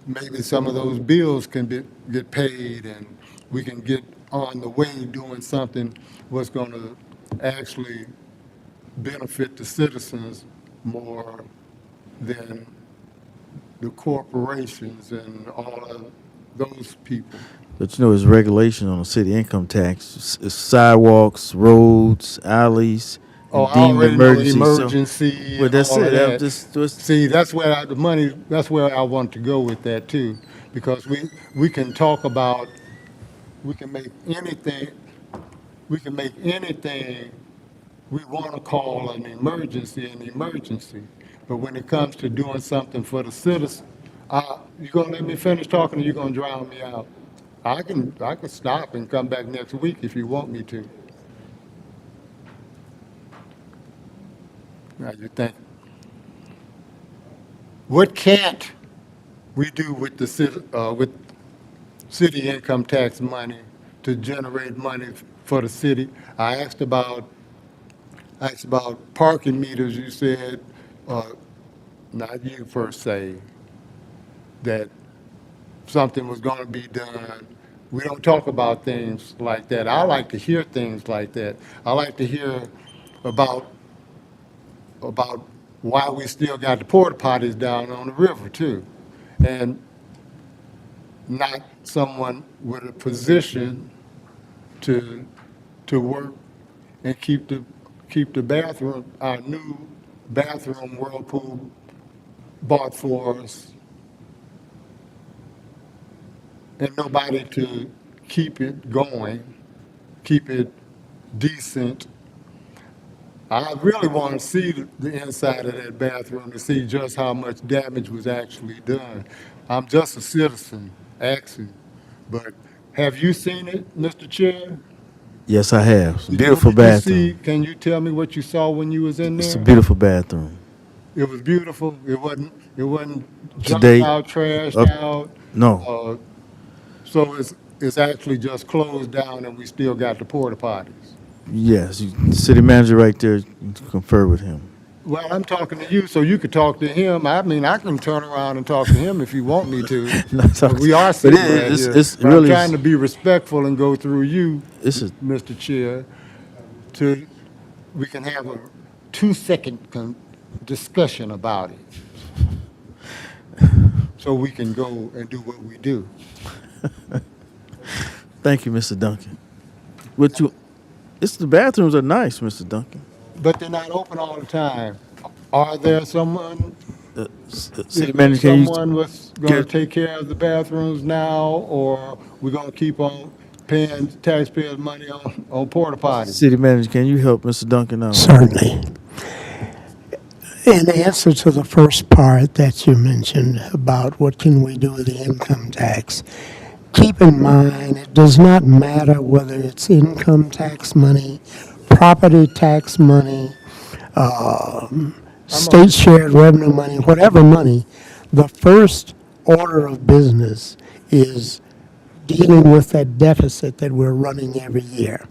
maybe some of those bills can get paid and we can get on the way doing something what's going to actually benefit the citizens more than the corporations and all of those people. but there's regulation on the city income tax. It's sidewalks, roads, alleys, Oh, and I deemed already know emergency. emergency Well, and that's all it. of I'm that. just See, that's where that's where I want to go with that too, because we can talk about, we can make anything we want to call an emergency. But when it comes to doing something for the citizens, you gonna let me finish talking or you gonna drown me out? I can stop and come back next week if you want me to. Now you think, what can't we do with the city income tax money to generate money for the city? I asked about parking meters. You said, not you per se, that something was going to be done. We don't talk about things like that. I like to hear things like that. I like to hear about why we still got the porta potties down on the river too, and not someone with a position to work and keep the bathroom, our new bathroom Whirlpool bought for us, and nobody to keep it going, keep it decent. I really want to see the inside of that bathroom to see just how much damage was actually done. I'm just a citizen, actually. But have you seen it, Mr. Chair? Yes, I have. It's a Did beautiful you bathroom. can you tell me what you saw when you was in It's a there? beautiful bathroom. It was beautiful. It wasn't To junked date, out, trashed up, out. no. Uh, so it's actually just closed down, and we still got the porta potties. Yes, the city manager right there, you can confer with him. Well, I'm talking to you, so you could talk to him. I mean, I can turn around and talk to him if you want me to. No, it's all But we right. are But sitting right here. it's But I'm really, trying to be respectful and go through you, it's a, Mr. Chair, to we can have a 2-second discussion about it, so we can go and do what we do. thank you, Mr. Duncan. The bathrooms are nice, Mr. Duncan. But they're not open all the time. Are there someone? City Is there manager, can you someone was going to get, take care of the bathrooms now, or we're going to keep on paying taxpayers' money on porta potties? city manager, can you help Mr. Duncan out? Certainly. In answer to the first part that you mentioned about what can we do with the income tax, keep in mind it does not matter whether it's income tax money, property tax money, state shared revenue money, whatever money, the first order of business is dealing with that deficit that we're running every year.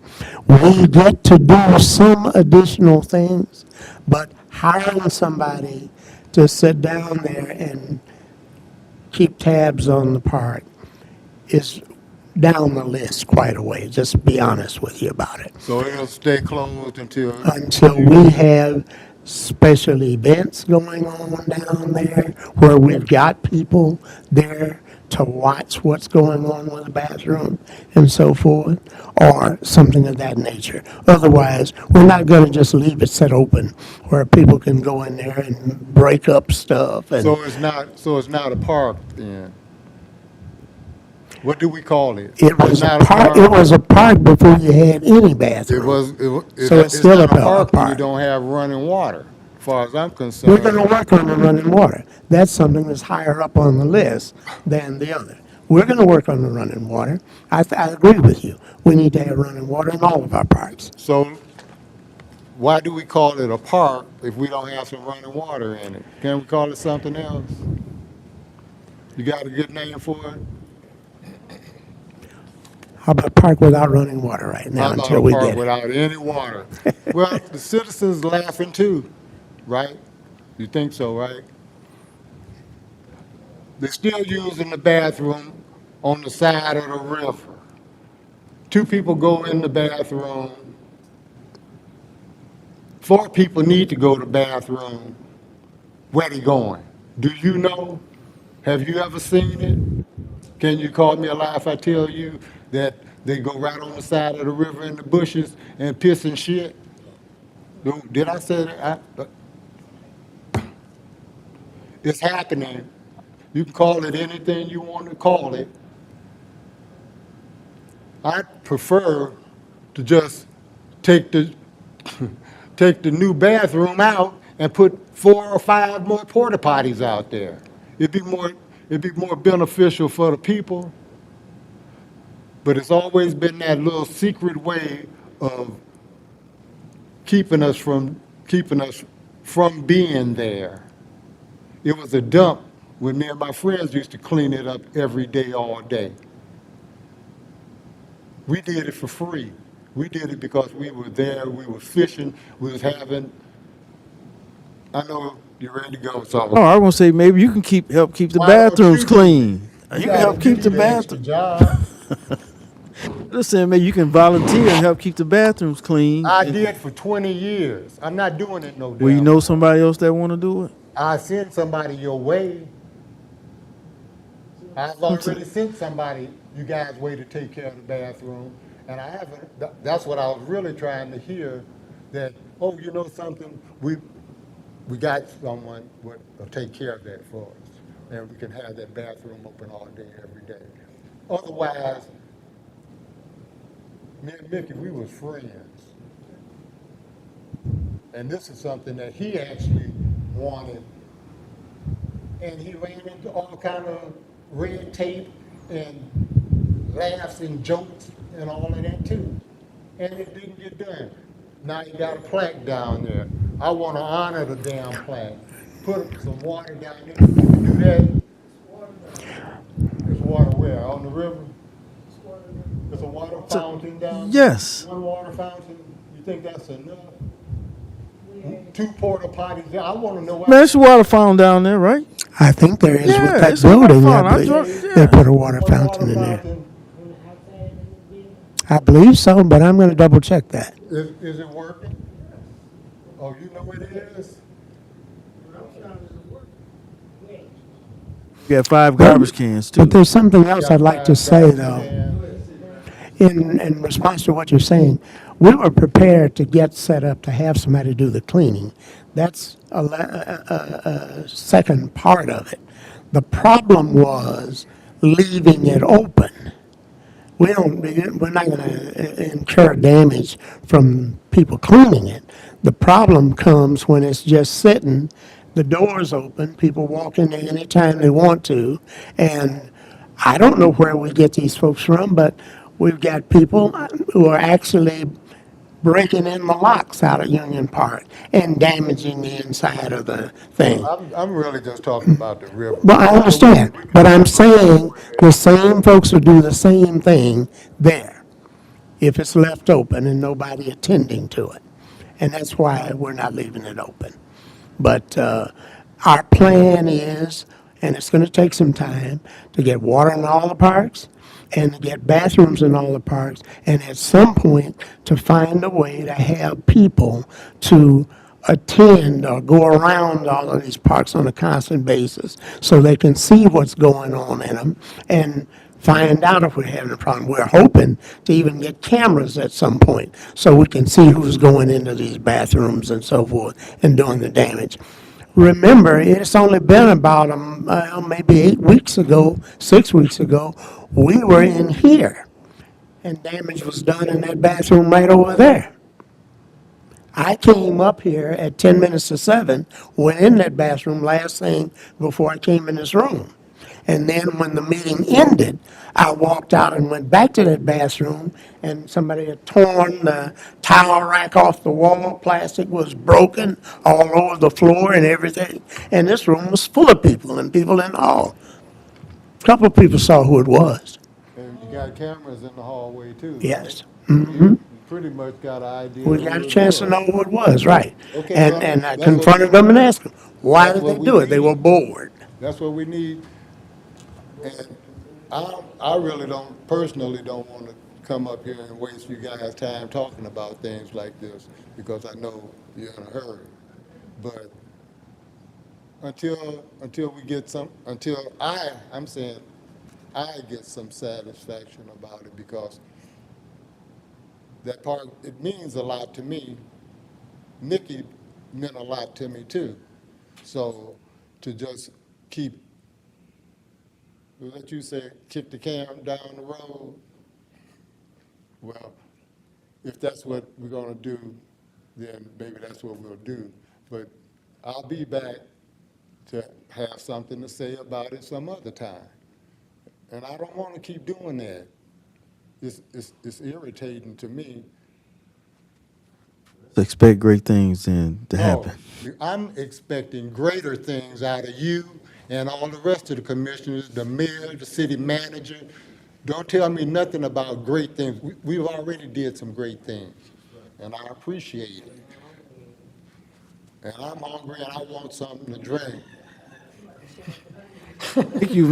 We get to do some additional things, but hiring somebody to sit down there and keep tabs on the park is down the list quite a way, just to be honest with you about it. So it'll stay closed until. Until we have special events going on down there where we've got people there to watch what's going on with the bathroom and so forth, or something of that nature. Otherwise, we're not going to just leave it set open where people can go in there and break up stuff. And So it's not a park then. What do we call it? it was It's a not park. It was a park before you had any bathroom. So it's still not a park when you park. don't have running water, as far as I'm We're concerned. going to work on the running water. That's something that's higher up on the list than the other. We're going to work on the running water. I agree with you. We need to have running water in all of our parks. So why do we call it a park if we don't have some running water in it? Can we call it something else? You got a good name for it? How about park without running water right now How about until a we park get it? without any water? Well, the citizens laughing too, right? You think so, right? They're still using the bathroom on the side of the river. 2 people go in the bathroom. 4 people need to go to the bathroom. Where they going? Do you know? Have you ever seen it? Can you call me a lie if I tell you that they go right on the side of the river in the bushes and piss and shit? Did I say that? It's happening. You can call it anything you want to call it. I prefer to just take the take the new bathroom out and put 4 or 5 more porta potties out there. It'd be more beneficial for the people. But it's always been that little secret way of keeping us from being there. It was a dump when me and my friends used to clean it up every day, all day. We did it for free. We did it because we were there, we were fishing, we was having, I know you're ready to go, so. Oh, I want to say maybe you can help keep the Why don't bathrooms you do clean. You can gotta help keep do the extra bathroom. job. Just saying, maybe you can volunteer and help keep the bathrooms clean. I did for 20 years. I'm not doing it no damn. Well, you know somebody else that want to do it? I sent somebody your way. I've already sent somebody you guys' way to take care of the bathroom, And I haven't, that's what I was really trying to hear, that, oh, you know something, we got someone will take care of that for us. And we can have that bathroom open all day, every day. Otherwise, me and Mickey, we was friends. And this is something that he actually wanted. And he ran into all kind of red tape and laughs and jokes and all of that too. And it didn't get done. Now you got a plaque down there. I want to honor the damn plaque. Put some water down there. You can do that. There's water where? On the river? There's a water fountain down there? Yes. One water fountain? You think that's enough? 2 porta potties there? I want to know why. Man, there's a water fountain down there, right? I think there is Yeah, with that it's a water building, I fountain. I believe. drove- They yeah. put a water One fountain in there. fountain. I believe so, but I'm gonna double check that. Is it working? Oh, you know what it is? You got 5 garbage cans too. But there's something else I'd like to say, though. And In response to what you're saying, we were prepared to get set up to have somebody do the cleaning. That's a second part of it. The problem was leaving it open. We're not gonna incur damage from people cleaning it. The problem comes when it's just sitting, the door's open, people walk in there anytime they want to, and I don't know where we get these folks from, but we've got people who are actually breaking in the locks out of Union Park and damaging the inside of the thing. I'm really just talking about the river. Well, I understand, but I'm saying the same folks will do the same thing there if it's left open and nobody attending to it. And that's why we're not leaving it open. But our plan is, and it's going to take some time, to get water in all the parks and to get bathrooms in all the parks, and at some point to find a way to have people to attend or go around all of these parks on a constant basis so they can see what's going on in them and find out if we're having a problem. We're hoping to even get cameras at some point so we can see who's going into these bathrooms and so forth and doing the damage. Remember, it's only been about maybe 8 weeks ago, 6 weeks ago, we were in here and damage was done in that bathroom right over there. I came up here at 10 minutes to 7, went in that bathroom last thing before I came in this room. And then when the meeting ended, I walked out and went back to that bathroom, and somebody had torn the towel rack off the wall. Plastic was broken all over the floor and everything. And this room was full of people and people in the hall. A couple of people saw who it was. And you got cameras in the hallway too. Yes. You pretty much got an idea. We of got who a it chance to was. know who it was, right. Okay, And well, I that's confronted what- them and asked them, why that's did what they we do it? They need. were bored. That's what we need. And I really personally don't want to come up here and waste you guys' time talking about things like this because I know you're in a hurry. But until we get I'm saying I get some satisfaction about it because that part, it means a lot to me. Nikki meant a lot to me too. So to just let you say, kick the can down the road, well, if that's what we're gonna do, then maybe that's what we'll do. But I'll be back to have something to say about it some other time. And I don't wanna keep doing that. It's irritating to me. Expect great things then to happen. Oh, I'm expecting greater things out of you and all the rest of the commissioners, the mayor, the city manager. Don't tell me nothing about great things. We've already did some great things, and I appreciate it. And I'm hungry and I want something to drink. Thank you.